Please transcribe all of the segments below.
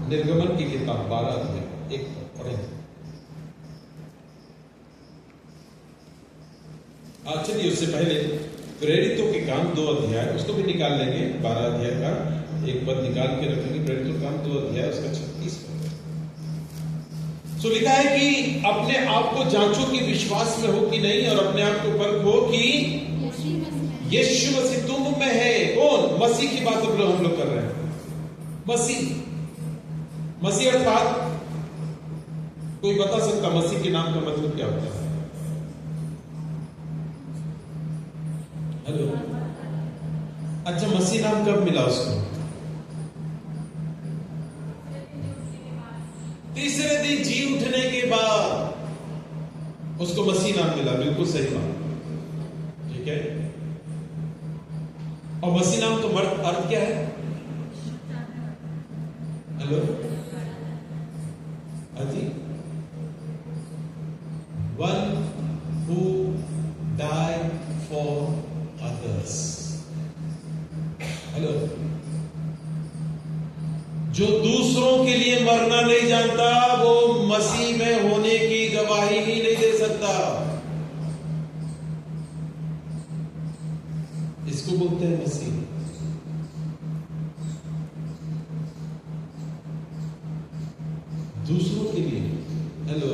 निर्गमन की किताब 12 अध्याय 1 पढ़े। चलिए उससे पहले प्रेरितों के काम 2 अध्याय, उसको भी निकाल लेंगे। 12 अध्याय का एक पद निकाल के रखेंगे। प्रेरितों के काम 2 अध्याय उसका 36 पद। लिखा है कि अपने आप को जांचो कि विश्वास में हो कि नहीं, और अपने आप को परखो कि यीशु मसीह तुम में है। कौन? मसीह की बात हम लोग कर रहे हैं। मसीह अर्थात कोई बता सकता मसीह के नाम का मतलब क्या होता है? हेलो, अच्छा मसीह नाम कब मिला उसको? तीसरे दिन जी उठने के बाद उसको मसीह नाम मिला। बिल्कुल सही बात, ठीक है। और मसीह नाम का अर्थ क्या है? हेलो अजी, one who die for others. Hello, जो दूसरों के लिए मरना नहीं जानता वो मसीह में होने की गवाही ही नहीं दे सकता। इसको बोलते हैं मसीह। दूसरों के लिए, हेलो,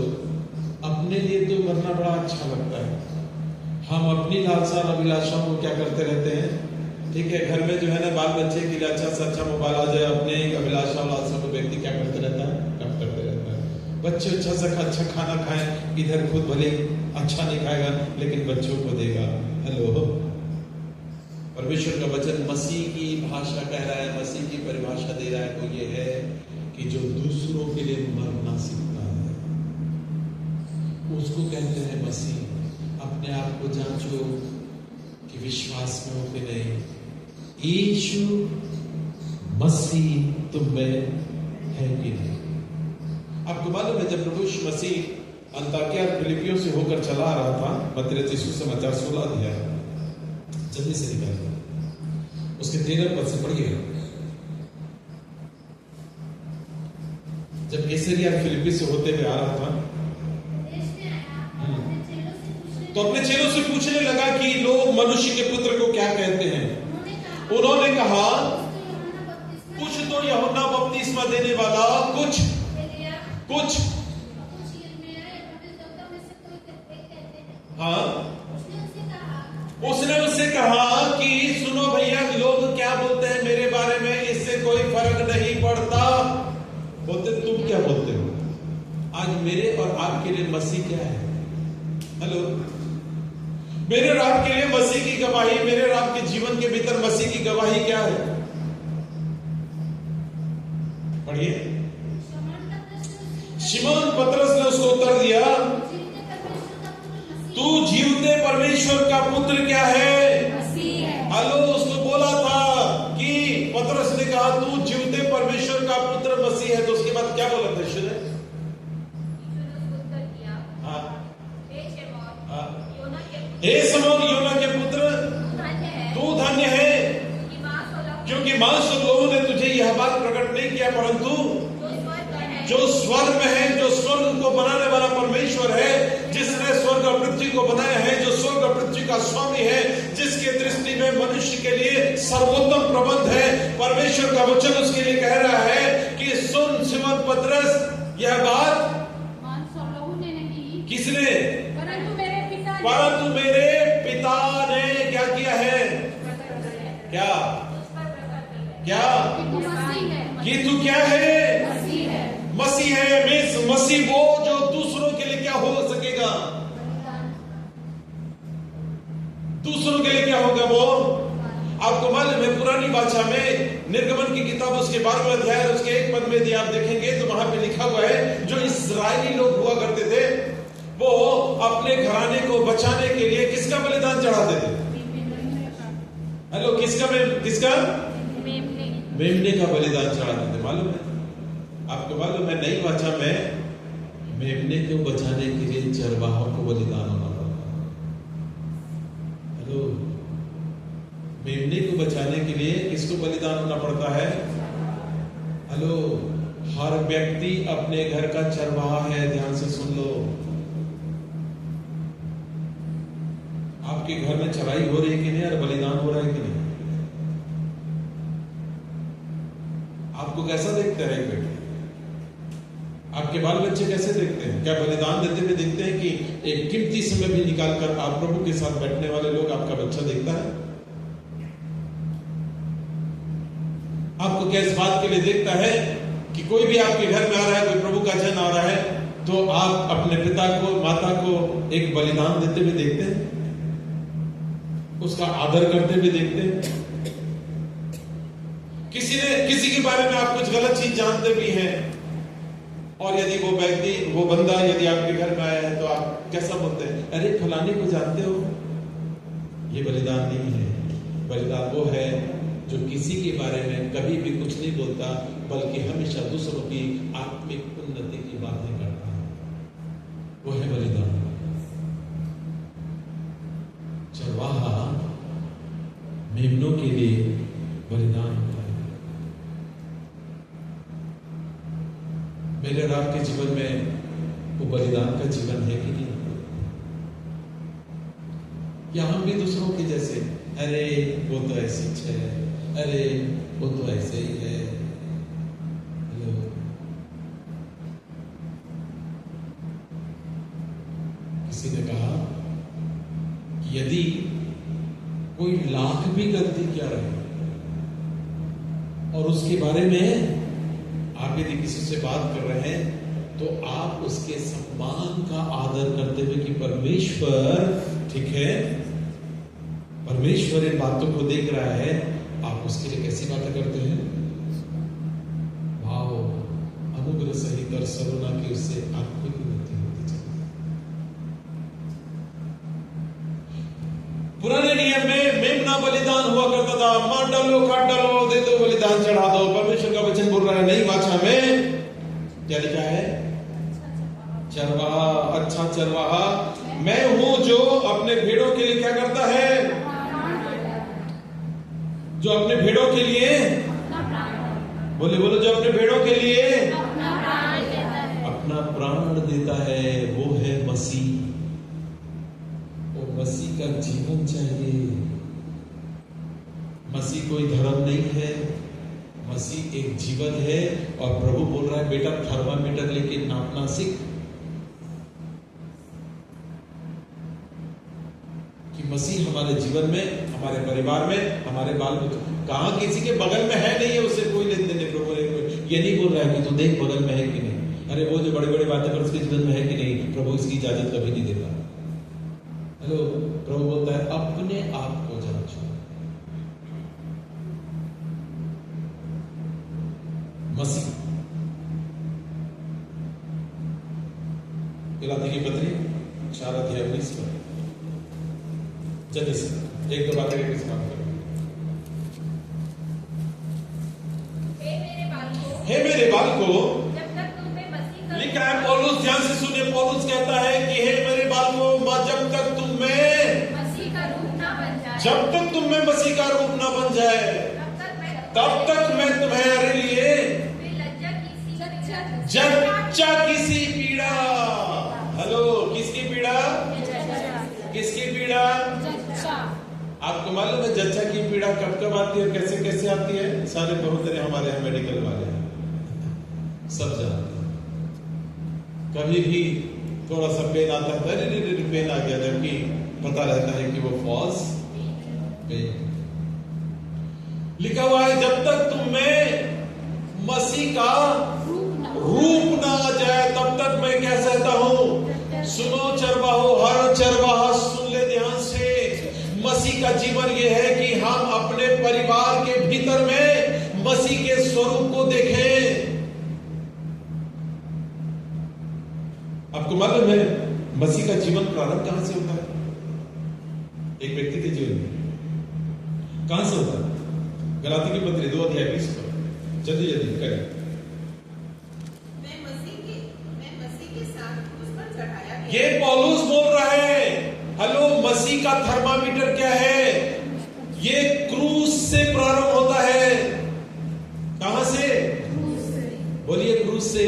अपने लिए तो मरना बड़ा अच्छा लगता है। हम अपनी लालसा और अभिलाषाओं को क्या करते रहते हैं? ठीक है, घर में जो है ना बाल बच्चे के लिए अच्छा से अच्छा मोबाइल आ जाए, अपने अभिलाषा और लालसा को व्यक्ति क्या करते रहता है? कम करते रहता है। बच्चे अच्छा से अच्छा खाना खाएं, इधर खुद भले अच्छा नहीं खाएगा लेकिन बच्चों को देगा। हेलो, परमेश्वर का वचन मसीह की भाषा कह रहा है, मसीह की परिभाषा दे रहा है, वो ये है कि जो दूसरों के लिए मरना सीखता है उसको कहते हैं मसीह। अपने आप को जांचो कि विश्वास में हो कि नहीं। यीशु मसीह तुम में है कि नहीं? आपको मालूम है जब प्रभु यीशु मसीह अंताकिया फिलिपियों से होकर चला आ रहा था, मत्ती रचित सुसमाचार 16 अध्याय, जल्दी से निकालिए उसके 13 पद से पढ़िए। जब कैसरिया फिलिप्पी से होते हुए आ रहा था तो अपने चेलों से पूछने लगा कि लोग मनुष्य के पुत्र को क्या कहते हैं? उन्होंने कहा कुछ तो यूहन्ना बपतिस्मा देने वाला, कुछ हाँ। उसने उससे कहा कि सुनो भैया, लोग क्या बोलते हैं मेरे बारे में, इससे कोई फर्क नहीं पड़ता। बोलते तुम क्या बोलते हो? आज मेरे और आपके लिए मसीह क्या है? हेलो, मेरे और आपके लिए मसीह की गवाही, मेरे और आपके जीवन के भीतर मसीह की गवाही क्या है? पढ़िए। शिमोन पतरस ने उसको उत्तर दिया, तू जीवते परमेश्वर का पुत्र क्या है? हेलो, उसको बोला था कि पतरस ने कहा तू जीवते परमेश्वर का पुत्र मसीह है, तो उसके बाद क्या बोला था यीशु ने? हे शमौन योना के पुत्र, तू धन्य है, क्योंकि मांस और लोगों ने तुझे यह बात प्रकट नहीं किया, परंतु जो स्वर्ग में है, जो स्वर्ग को बनाने वाला परमेश्वर है, जिसने स्वर्ग और पृथ्वी को बनाया है, जो स्वर्ग और पृथ्वी का स्वामी है, जिसके दृष्टि में मनुष्य के लिए सर्वोत्तम प्रबंध है। परमेश्वर का वचन उसके लिए कह रहा है कि सुन शिमोन पतरस, यह बात किसने? परंतु मेरे पिता ने क्या किया है? क्या क्या कि तू क्या है? मसीह है। मसीह वो जो दूसरों के लिए क्या हो सकेगा? दूसरों के लिए क्या होगा वो? आपको मालूम है पुरानी भाषा में निर्गमन की किताब उसके 12वें अध्याय उसके 1 पद में यदि आप देखेंगे तो वहां पे लिखा हुआ है, जो इस्राएली लोग हुआ करते थे वो अपने घराने को बचाने के लिए किसका बलिदान चढ़ाते थे? हेलो, किसका? मेमने का बलिदान चढ़ाते थे। मालूम है आपको? मालूम है नई भाषा में मेमने को बचाने के लिए चरवाहों को बलिदान होना पड़ता। हेलो, मेमने को बचाने के लिए किसको बलिदान होना पड़ता है? हेलो, हर व्यक्ति अपने घर का चरवाहा है। ध्यान से सुन लो। आपके घर में चराई हो रही है कि नहीं, और बलिदान हो रहा है कि नहीं? आपको कैसा देखता है बेटे? आपके बाल बच्चे कैसे देखते हैं? क्या बलिदान देते हुए देखते हैं कि एक कीमती समय भी निकालकर आप प्रभु के साथ बैठने वाले लोग आपका बच्चा देखता है? आपको क्या इस बात के लिए देखता है कि कोई भी आपके घर में आ रहा है, कोई प्रभु का जन आ रहा है, तो आप अपने पिता को, माता को एक बलिदान देते हुए देखते हैं, उसका आदर करते हुए देखते हैं? किसी के बारे में आप कुछ गलत चीज जानते भी हैं, और यदि वो व्यक्ति, वो बंदा यदि आपके घर में आया है, तो आप कैसा बोलते हैं? अरे फलाने को जानते हो? ये बलिदान नहीं है। बलिदान वो है जो किसी के बारे में कभी भी कुछ नहीं बोलता, बल्कि हमेशा दूसरों की आत्मिक उन्नति की बातें करता है। वो है बलिदान। चरवाहा मेमनों के लिए बलिदान होता है। मेरे और आपके जीवन में वो बलिदान का जीवन है कि नहीं? या हम भी दूसरों के जैसे, अरे वो तो ऐसी है, अरे वो तो ऐसे ही है। किसी ने कहा कि यदि कोई लाख भी गलती किया रहे और उसके बारे में आप यदि किसी से बात कर रहे हैं, तो आप उसके सम्मान का आदर करते हुए कि परमेश्वर, ठीक है, परमेश्वर इन बातों को देख रहा है, आप उसके लिए कैसी बातें करते हैं? भाव अनुग्रह सहित और सरुणा की उससे आत्मिक उन्नति होती चली। पुराने नियम में मेमना बलिदान हुआ करता था। मार डालो, काट डालो, दे दो, बलिदान चढ़ा दो। परमेश्वर का वचन बोल रहा है नई वाचा में क्या लिखा है? चरवाहा, अच्छा चरवाहा मैं हूं जो अपने भेड़ों के लिए क्या करता है? जो अपने भेड़ों के लिए, बोले बोलो, जो अपने भेड़ों के लिए अपना प्राण देता है, वो है मसीह। वो मसीह का जीवन चाहिए। मसीह कोई धर्म नहीं है, मसीह एक जीवन है। और प्रभु बोल रहा है, बेटा थर्मामीटर लेके नापना सीख कि मसीह हमारे जीवन में, हमारे परिवार में, हमारे बाल बच्चों, कहां किसी के बगल में है नहीं है, उससे कोई लेन देन नहीं। प्रभु ये नहीं बोल रहा है कि तू देख बगल में है कि नहीं, अरे वो जो बड़े बड़े बातें कर उसके जीवन में है कि नहीं। प्रभु इसकी इजाजत कभी नहीं देता। हेलो, प्रभु बोलता है अपने आप को जांचो। मसीह गलाती की पत्री 4:19 पर जल्दी से एक दो बातें लेकर समाप्त करें। हे मेरे बालको, जब तक तुम में मसीह का लिखा है पौलुस, ध्यान से सुनिए। पौलुस कहता है कि हे मेरे बालको, जब तक तुम में मसीह का रूप ना बन जाए, जब तक तुम में मसीह का रूप ना बन जाए, तब तक मैं तुम्हारे लिए जच्चा किसी पीड़ा। हेलो, किसकी पीड़ा? किसकी पीड़ा? आपको मालूम है जच्चा की पीड़ा कब कब आती है, कैसे कैसे आती है? सारे बहुत हमारे यहाँ मेडिकल वाले हैं, सब जानते हैं। कभी भी थोड़ा सा पेन आता है, अरे पेन आ गया, जबकि पता रहता है कि वो फॉल्स पेन। लिखा हुआ है जब तक तुम में मसीह का रूप ना आ जाए, तब तक मैं क्या सहता हूं? सुनो चरवाहो, हर चरवाहा सुन ले ध्यान से। मसीह का जीवन यह है कि हम अपने परिवार के भीतर में मसीह के स्वरूप को देखें। आपको मालूम है मसीह का जीवन प्रारंभ कहां से होता है? एक व्यक्ति के जीवन में कहां से होता है? गलाती की पत्री 2:20 पर जल्दी जल्दी करें। ये पौलुस बोल रहा है। हेलो, मसीह का थर्मामीटर क्या है? ये क्रूस से प्रारंभ होता है। कहां से? बोलिए, क्रूस क्रूस से।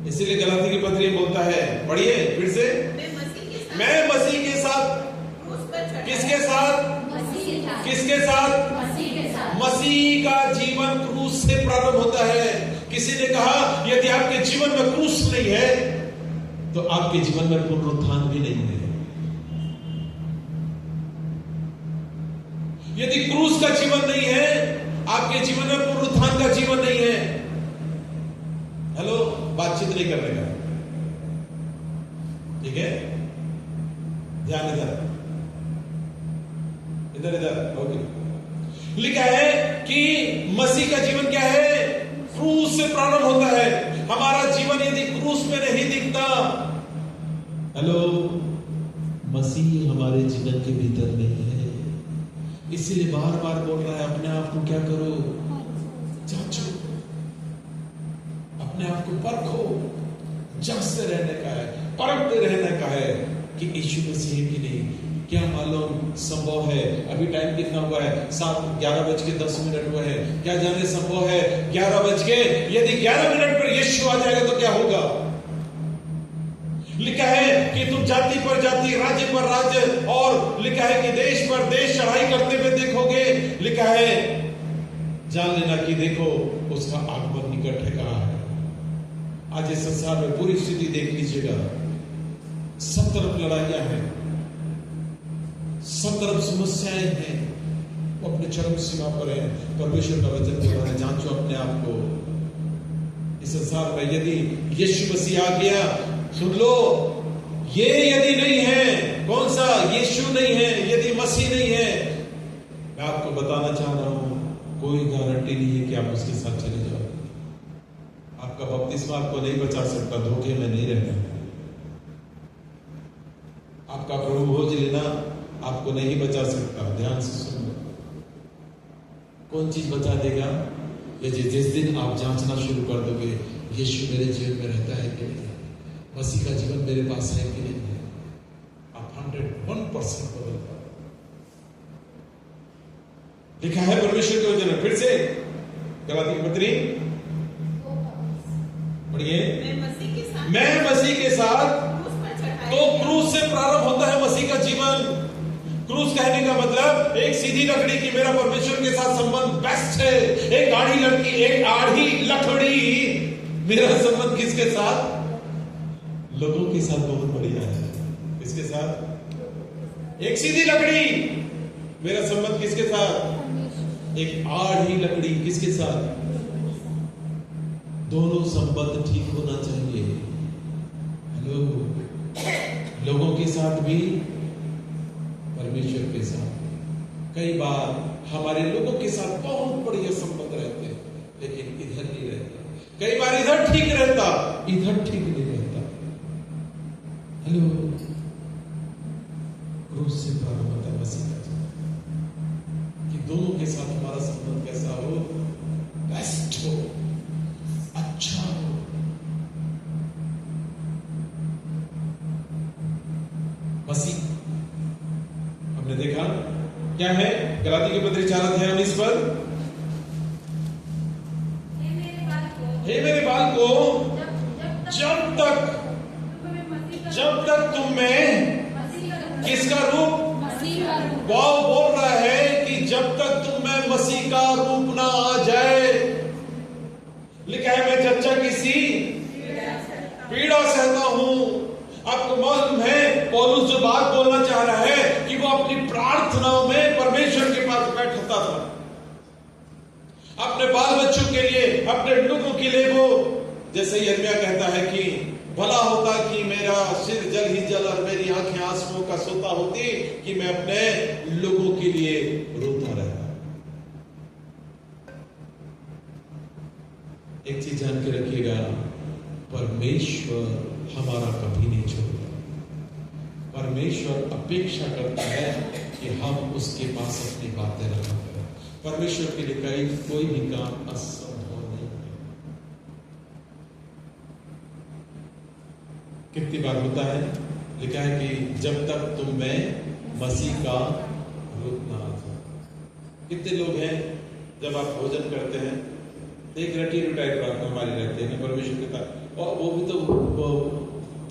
इसीलिए गलाती की पत्री बोलता है, पढ़िए फिर से, मैं मसीह के साथ, किसके साथ, किसके साथ, मसीह का जीवन क्रूस से प्रारंभ होता है। किसी ने कहा यदि आपके जीवन में क्रूस नहीं है तो आपके जीवन में पुनरुत्थान भी नहीं है। यदि क्रूस का जीवन नहीं है, आपके जीवन में पुनरुत्थान का जीवन नहीं है। हेलो, बातचीत नहीं करने का, ठीक है? ध्यान इधर इधर इधर, ओके। लिखा है कि मसीह का जीवन क्या है? क्रूस से प्रारंभ होता है। हमारा जीवन यदि क्रूस में नहीं दिखता, हेलो, मसीह हमारे जीवन के भीतर नहीं है। इसीलिए बार बार बोल रहा है, अपने आप को क्या करो, जांचो, अपने आप को परखो, जांचते रहने का है, परखते रहने का है कि यीशु मसीह की नहीं। क्या मालूम संभव है, अभी टाइम कितना हुआ है? 11:10 हुआ है। क्या जाने संभव है 11 बज के, यदि 11 मिनट पर यीशु आ जाएगा तो क्या होगा? लिखा है कि तुम जाति पर जाति, राज्य पर राज्य, और लिखा है कि देश पर देश चढ़ाई करते हुए देखोगे। लिखा है जान लेना कि देखो उसका आगमन निकट है। कहा है आज इस संसार में पूरी स्थिति देख लीजिएगा, सब तरफ लड़ाइयां हैं, सब तरफ समस्याएं हैं, वो अपने चरम सीमा पर है। परमेश्वर का वचन के बारे में जांचो अपने आप को। इस संसार में यदि यीशु मसीह आ गया, सुन लो, ये यदि नहीं है, कौन सा? यीशु नहीं है, यदि मसीह नहीं है, मैं आपको बताना चाह रहा हूं, कोई गारंटी नहीं है कि आप उसके साथ चले जाओ। आपका बपतिस्मा आपको नहीं बचा सकता, धोखे में नहीं रहना। आपका प्रभु भोज लेना आपको नहीं बचा सकता। ध्यान से सुन लो, कौन चीज बचा देगा? यदि जिस दिन आप जांचना शुरू कर दोगे, यीशु मेरे जीवन में रहता है कि नहीं, मसीह का जीवन मेरे पास है कि नहीं है, आप 101% बदल पाओ। लिखा है परमेश्वर के वचन में, फिर से गलाती की पत्री पढ़िए, मैं मसीह के साथ। तो क्रूस से प्रारंभ होता है मसीह का जीवन। क्रूस कहने का मतलब एक सीधी लकड़ी की मेरा परमेश्वर के साथ संबंध बेस्ट है, एक आड़ी लकड़ी, एक आड़ी लकड़ी मेरा संबंध किसके साथ? लोगों के साथ बहुत बढ़िया है। किसके साथ? एक सीधी लकड़ी, मेरा संबंध किसके साथ? एक आड़ी लकड़ी, किसके साथ? दोनों संबंध ठीक होना चाहिए। हेलो, लोगों के साथ भी, परमेश्वर के साथ। कई बार हमारे लोगों के साथ बहुत बढ़िया संबंध रहते हैं, लेकिन इधर नहीं रहता। कई बार इधर ठीक रहता, इधर ठीक नहीं रहता। हेलो, क्रूस से प्रारंभ होता है मसीह का जीवन, कि दोनों के साथ हमारा संबंध कैसा हो? बेस्ट हो, अच्छा हो। मसीह हमने देखा क्या है? गलाती की पत्री 4:19 पर, हे मेरे बालको, जब तक तुम में किसका रूप? वो बोल रहा है कि जब तक तुम में मसीह का रूप ना आ जाए। लिखा है मैं जच्चा किसी पीड़ा सहता हूं। आपको मालूम है पौलुस जो बात बोलना चाह रहा है कि वो अपनी प्रार्थनाओं में परमेश्वर के पास बैठता था, अपने बाल बच्चों के लिए, अपने लोगों के लिए। वो जैसे यिर्मयाह कहता है कि भला होता कि मेरा सिर जल ही जल और मेरी आंखें आंसुओं का सोता होती, कि मैं अपने लोगों के लिए रोता रहता। एक चीज जान के रखिएगा, परमेश्वर हमारा कभी नहीं छोड़ता। परमेश्वर अपेक्षा करता है कि हम उसके पास अपनी बातें रखें। परमेश्वर के लिए कोई भी काम असंभव नहीं है। कितनी बार होता है, लिखा है कि जब तक तुम में मसीह का रूप ना आ जाए। कितने लोग हैं जब आप भोजन करते हैं एक रटी रुटाई प्रार्थना हमारी रहती है ना परमेश्वर के साथ, और वो भी तो वो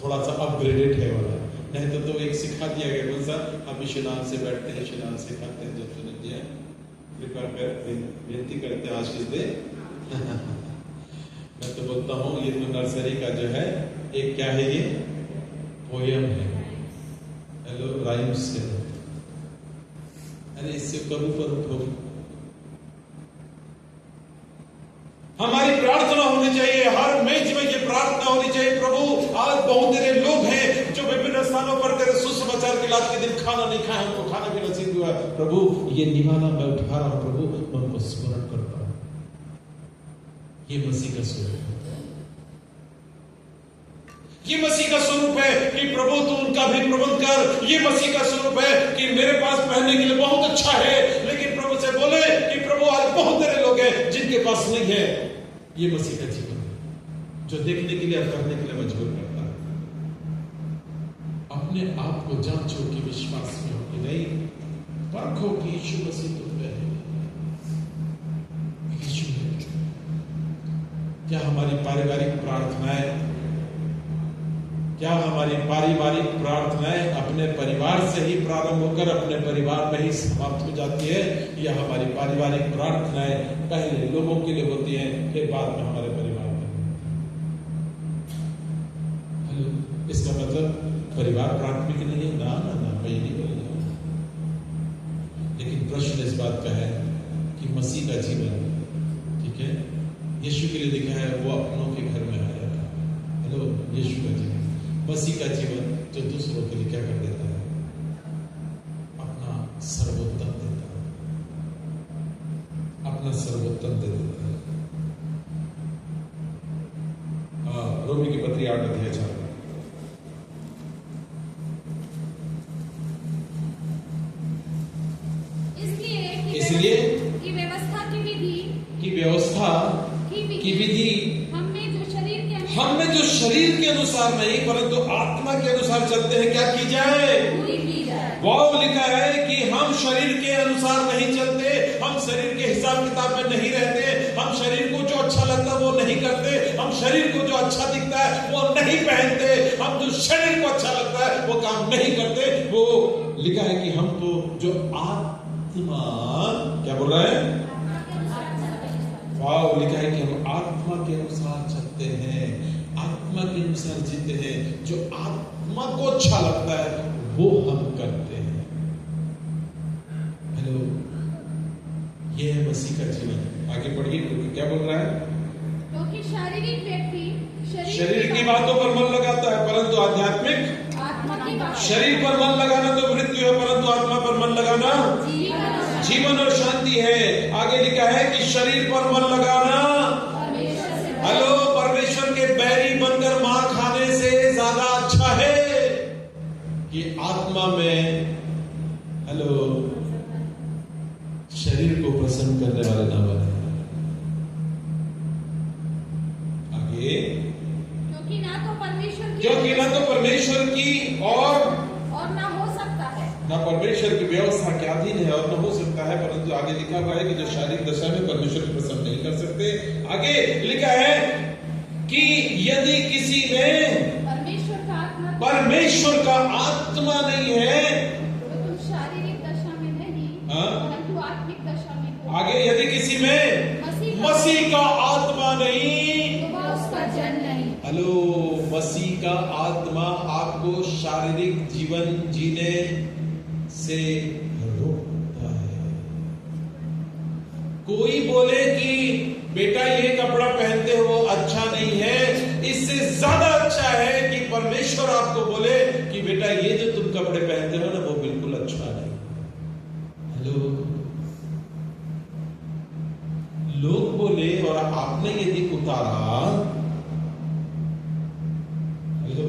थोड़ा सा अपग्रेडेड है वाला, नहीं तो एक सिखा दिया गया कौन सा, आप इशनान से बैठते हैं, इशनान से खाते हैं, जब तूने दिया कृपा कर विनती करते हैं आशीष दे। मैं तो बोलता हूँ ये तो नर्सरी का जो है एक क्या है, ये पोयम है, हेलो राइम्स से, अरे इससे कभी पर उठो। हमारी प्रार्थना होनी चाहिए, हर मैच में ये प्रार्थना होनी चाहिए, प्रभु आज बहुत तेरे लोग हैं जो विभिन्न स्थानों पर तेरे सुसमाचार के लाभ के दिन खाना नहीं खाए, हमको खाना भी नसीब हुआ, प्रभु ये निवाला मैं उठा रहा हूं, प्रभु मैं उनको स्मरण करता हूं, ये मसीह का स्वरूप है, ये मसीह का स्वरूप है कि प्रभु तू उनका भी प्रबंध कर। ये मसीह का स्वरूप है कि मेरे पास पहनने के लिए बहुत अच्छा है, लेकिन प्रभु से बोले कि प्रभु आज बहुत सारे लोग हैं जिनके पास नहीं है। ये मसीह का जीवन है जो देखने के लिए और करने के लिए मजबूर करता है। अपने आप को जांचो कि विश्वास में हो कि नहीं, परखो कि यीशु मसीह तुम में है, यीशु है। क्या हमारी पारिवारिक प्रार्थनाएं, क्या हमारी पारिवारिक प्रार्थनाएं अपने परिवार से ही प्रारंभ होकर अपने परिवार में ही समाप्त हो जाती है, या हमारी पारिवारिक प्रार्थनाएं पहले लोगों के लिए होती हैं फिर बाद में हमारे परिवार में? हेलो, इसका मतलब परिवार प्राथमिक नहीं है, ना ना ना, मैं नहीं बोलूंगा, लेकिन प्रश्न इस बात का है कि मसीह का जीवन, ठीक है, यीशु के लिए लिखा है वो अपनों के घर में आया। हेलो, यीशु का जीवन, मसीह का जीवन जो दूसरों के लिए क्या कर देता है, अपना सर्वोत्तम देता है, अपना सर्वोत्तम दे देता है। रोमी की पत्री 8 अध्याय 4। इसलिए कि व्यवस्था की विधि हमने जो शरीर के अनुसार नहीं परंतु आत्मा के अनुसार चलते हैं, क्या की जाए? वो लिखा है कि हम शरीर के अनुसार नहीं चलते, हम शरीर के हिसाब किताब में नहीं रहते, हम शरीर को जो अच्छा लगता है वो नहीं करते, हम शरीर को जो अच्छा दिखता है वो नहीं पहनते, हम जो शरीर को अच्छा लगता है वो काम नहीं करते। वो लिखा है कि हमको जो आत्मा, क्या बोल रहा है? वाह, लिखा है कि हम आत्मा के अनुसार चलते हैं, आत्मा के अनुसार जीते हैं, जो आत्मा को अच्छा लगता है वो हम करते हैं। हेलो, ये है मसीह का जीवन। आगे पढ़िए, क्या बोल रहा है? क्योंकि शारीरिक व्यक्ति शरीर की बातों पर मन लगाता है परंतु आध्यात्मिक आत्मा की बात। शरीर पर मन लगाना तो मृत्यु है परंतु आत्मा पर मन लगाना जीवन और शांति है। आगे लिखा है कि शरीर पर मन लगाना, हेलो, परमेश्वर के बैरी बनकर मार खाने से ज्यादा अच्छा है कि आत्मा में, हेलो, शरीर को प्रसन्न करने वाले ना बने। आगे, क्योंकि ना तो परमेश्वर की और ना हो सकता है, ना परमेश्वर की व्यवस्था के अधीन है और न हो सकता है, परंतु आगे लिखा हुआ है कि जो शारीरिक दशा में परमेश्वर को प्रसन्न नहीं कर सकते। आगे लिखा है कि यदि किसी में परमेश्वर का आत्मा नहीं है तो तुम शारीरिक दशा में नहीं परंतु आत्मिक दशा में हो। आगे, यदि किसी में मसीह का आत्मा नहीं तो वह उसका जन नहीं। हेलो, मसीह का आत्मा आपको शारीरिक जीवन जीने से रोकता है। कोई बोले कि बेटा ये कपड़ा पहनते हो वो अच्छा नहीं है, इससे ज्यादा अच्छा है कि परमेश्वर आपको बोले कि बेटा ये जो तुम कपड़े पहनते हो ना वो बिल्कुल अच्छा नहीं। हेलो, लोग बोले और आपने यदि उतारा, हेलो,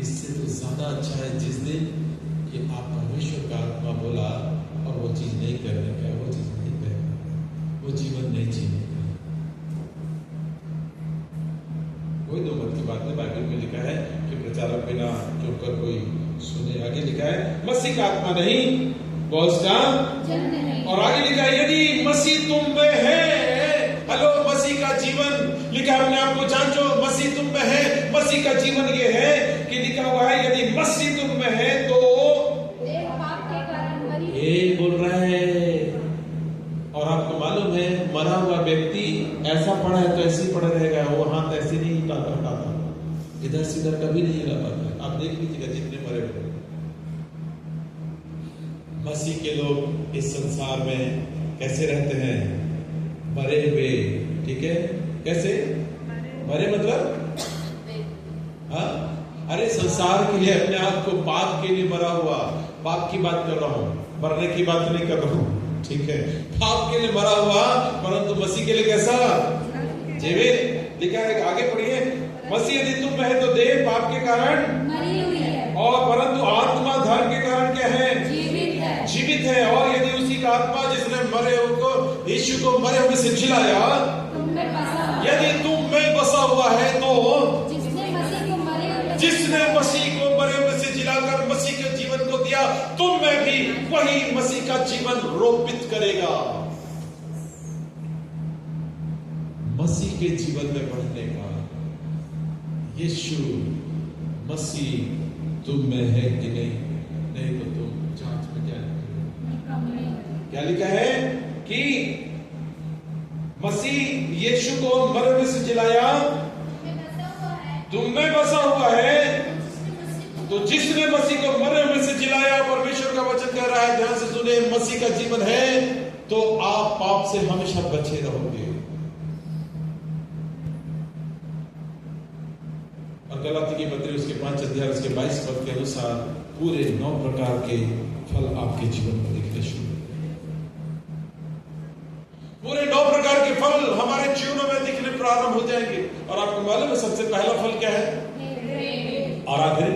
इससे तो ज्यादा अच्छा है जिस दिन कि आप परमेश्वर का आत्मा बोला और वो चीज नहीं करने का, वो चीज नहीं करने का, वो जीवन नहीं जीने का। कोई दो मत की बात नहीं, बाइबल में लिखा है कि प्रचारक बिना चुप कर कोई सुने। आगे लिखा है मसीह का आत्मा नहीं वो उसका जन नहीं। और आगे लिखा है यदि मसीह तुम में है हेलो, मसीह का जीवन लिखा, अपने आप को जांचो, मसीह तुम में है। मसीह का जीवन ये है कि लिखा हुआ है, यदि मसीह तुम में है तो देह पाप के कारण मरी, ये बोल रहा है। और आपको मालूम है, मरा हुआ व्यक्ति ऐसा पड़ा है तो ऐसे ही पड़ा रहेगा, वो हाथ ऐसे नहीं हिलाता, इधर से इधर कभी नहीं हिला पाता। आप देख लीजिएगा जितने मरे हुए मसीह के लोग इस संसार में कैसे रहते हैं, मरे हुए। ठीक है, कैसे मरे मतलब हाँ, अरे संसार के लिए, अपने आप को पाप के लिए मरा हुआ। पाप की बात कर रहा हूं, मरने की बात नहीं कर रहा हूं। ठीक है, पाप के लिए मरा हुआ, परंतु मसीह के लिए कैसा जीवित। लिखा है, आगे पढ़िए, मसीह यदि तुम में है तो देह पाप के कारण मरी हुई है, और परंतु आत्मा धर्म के कारण क्या है, जीवित है। और यदि उसी का आत्मा जिसने मरे को, यीशु को मरे हुए से जिलाया, यदि तुम में बसा हुआ है तो जिसने मसीह को मरे हुए से जिलाकर मसीह के जीवन को दिया, तुम में भी वही मसीह का जीवन रोपित करेगा। मसीह के जीवन में बढ़ने का, यीशु मसीह तुम में है कि नहीं तो तुम जांच में क्या लिखा है कि मसीह यीशु को मरे हुए से जिलाया, तुम में बसा हुआ है। तो जिसने मसीह को मरे हुए से जिलाया, परमेश्वर का वचन कह रहा है, ध्यान से सुने, मसीह का जीवन है तो आप पाप से हमेशा बचे रहोगे। और गलाती की पत्री उसके 5 अध्याय उसके 22 पद के अनुसार पूरे 9 प्रकार के फल आपके जीवन में दिखने शुरू, पूरे 9 प्रकार के फल हमारे जीवनों में दिखने प्रारंभ हो जाएंगे। और आपको मालूम है सबसे पहला फल क्या है, और आखिरी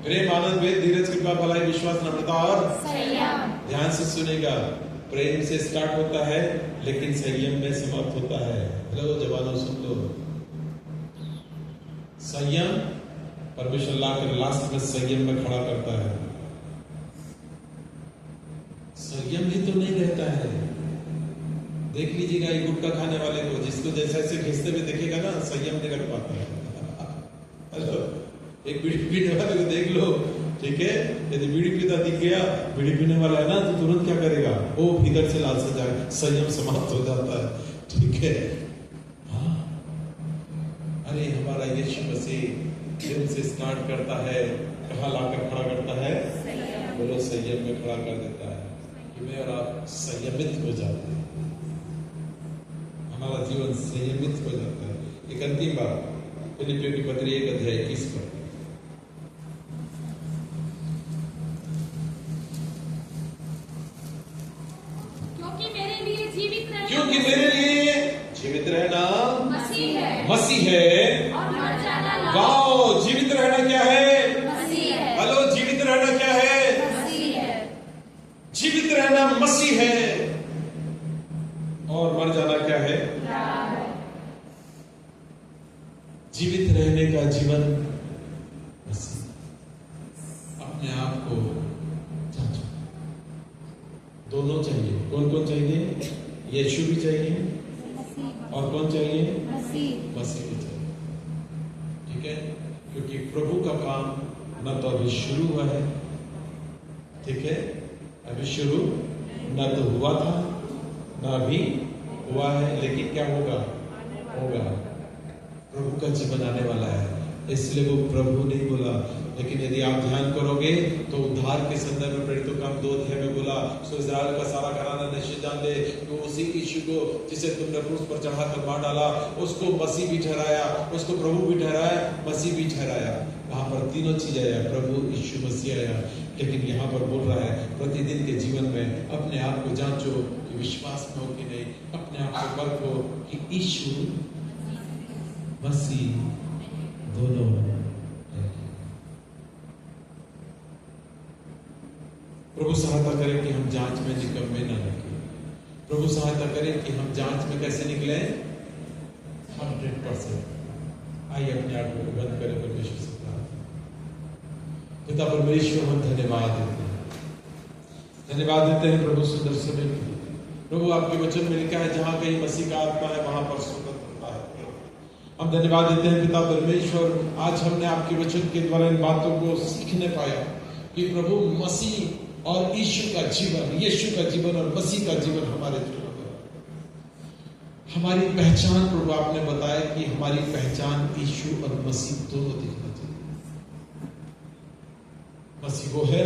प्रेम, आनंद, वेद, धीरज, कृपा, भलाई, विश्वास, नम्रता और ध्यान से सुनेगा। प्रेम से स्टार्ट होता है लेकिन संयम में समाप्त होता है। हेलो जवानों, सुन लो, संयम परमेश्वर लाकर लास्ट में संयम में खड़ा करता है। संयम ही तो नहीं रहता है। देख लीजिएगा ये गुटखा खाने वाले को, जिसको जैसे ऐसे घिसते हुए देखेगा ना, संयम नहीं रख पाता है। हेलो, एक बीड़ी पीने वाले को देख लो, ठीक है, यदि बीड़ी पीता दिख गया, बीड़ी पीने वाला है ना, तो तुरंत क्या करेगा, वो इधर से लाल से जाए, संयम समाप्त हो जाता है। ठीक है, हाँ, अरे हमारा यीशु मसीह दिल से स्टार्ट करता है, कहाँ लाकर खड़ा करता है, बोलो संयम में खड़ा कर देता है कि मैं और आप संयमित हो जाते हैं, हमारा जीवन संयमित हो जाता है। एक अंतिम बात, फिलिपियों की पत्री 1 अध्याय 21 पर, क्योंकि मेरे लिए जीवित रहना मसीह है, और मर जाना लाभ। वाओ, जीवित रहना क्या है, मसीह है। हेलो, जीवित रहना क्या है, मसीह है। जीवित रहना मसीह है, और मर जाना क्या है, जीवित रहने का जीवन मसीह। अपने आप को जांचो, दोनों चाहिए। कौन कौन चाहिए, यीशु भी चाहिए और कौन चाहिए, मसीह भी चाहिए। ठीक है, क्योंकि प्रभु का काम न तो अभी शुरू हुआ है, ठीक है, अभी शुरू न तो हुआ था न अभी हुआ है, लेकिन क्या होगा, प्रभु का जीवन आने वाला है। इसलिए वो प्रभु नहीं बोला, लेकिन यदि आप ध्यान करोगे तो उद्धार के संदर्भ में प्रेरितों का 2 अध्याय में बोला, सो इस्राएल का सारा घराना निश्चय जान ले कि उसी यीशु को जिसे तुमने क्रूस पर चढ़ाकर मार डाला, उसको मसीह भी ठहराया, उसको प्रभु भी ठहराया, मसीह भी ठहराया। वहां पर तीनों चीज आया, प्रभु, यीशु, मसीह आया। लेकिन यहाँ पर बोल रहा है प्रतिदिन के जीवन में अपने आप को जांचो कि विश्वास में हो कि नहीं, अपने आप को परखो कि यीशु मसीह दोनों। प्रभु सहायता करें कि हम जांच में निकम्मे न निकले। प्रभु सहायता करें कि हम जांच में कैसे निकले 100%। आइए अपने आप को बंद करें, परमेश्वर से प्रार्थना। पिता परमेश्वर हम धन्यवाद देते हैं, धन्यवाद देते हैं प्रभु सुंदर समय के लिए। प्रभु आपके वचन में लिखा है जहां कहीं मसीह का आत्मा है वहां पर स्वतंत्रता है। हम धन्यवाद देते हैं पिता परमेश्वर, आज हमने आपके वचन के द्वारा इन बातों को सीखने पाया कि प्रभु मसीह और यीशु का जीवन, यीशु का जीवन और मसीह का जीवन हमारे जीवन में हमारी पहचान। प्रभु आपने बताया कि हमारी पहचान यीशु और मसीह दोनों दिखना चाहिए। मसीह वो है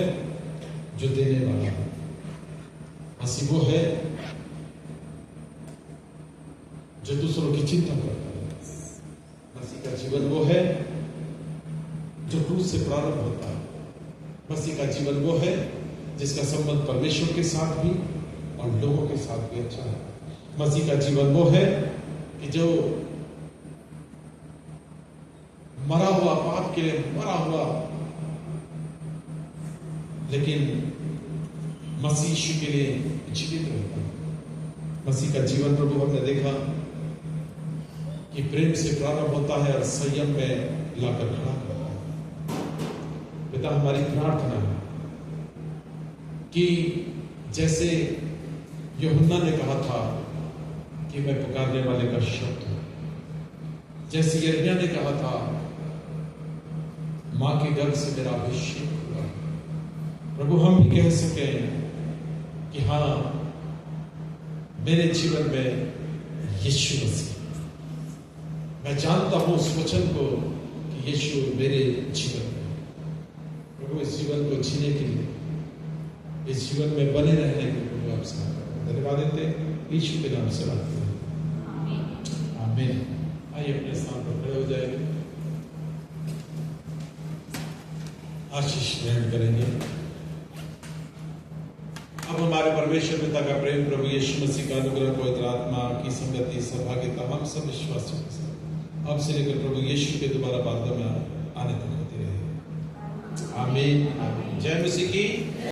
जो देने वाला है, मसीह वो है जो दूसरों की चिंता करता है, मसीह का जीवन वो है जो क्रूस से प्रारंभ होता है, मसीह का जीवन वो है जिसका संबंध परमेश्वर के साथ भी और लोगों के साथ भी अच्छा है। मसीह का जीवन वो है कि जो मरा हुआ, पाप के लिए मरा हुआ, लेकिन मसीह यीशु के लिए जीवित रहता है। मसीह का जीवन प्रभु हमने देखा कि प्रेम से प्रारंभ होता है और संयम में लाकर खड़ा करता है। पिता हमारी प्रार्थना है कि जैसे यूहन्ना ने कहा था कि मैं पुकारने वाले का शब्द हूं, जैसे यिर्मयाह ने कहा था मां के गर्भ से मेरा अभिषेक हुआ, प्रभु हम भी कह सके कि हाँ मेरे जीवन में यीशु मसीह, मैं जानता हूं उस वचन को कि यीशु मेरे जीवन में। प्रभु इस जीवन को जीने के लिए, इस जीवन में बने रहने के लिए प्रभु आपसे धन्यवाद देते हैं, यीशु के नाम से मांगते हैं, आमीन। आइए अपने स्थान पर खड़े हो जाएंगे, आशीष ग्रहण करेंगे। अब हमारे परमेश्वर पिता का प्रेम, प्रभु यीशु मसीह का अनुग्रह, पवित्र आत्मा की संगति, सहभागिता हम सब विश्वासियों के साथ अब से लेकर प्रभु यीशु के दोबारा बातों में आने तक होती रहे। आमीन। जय मसीह की।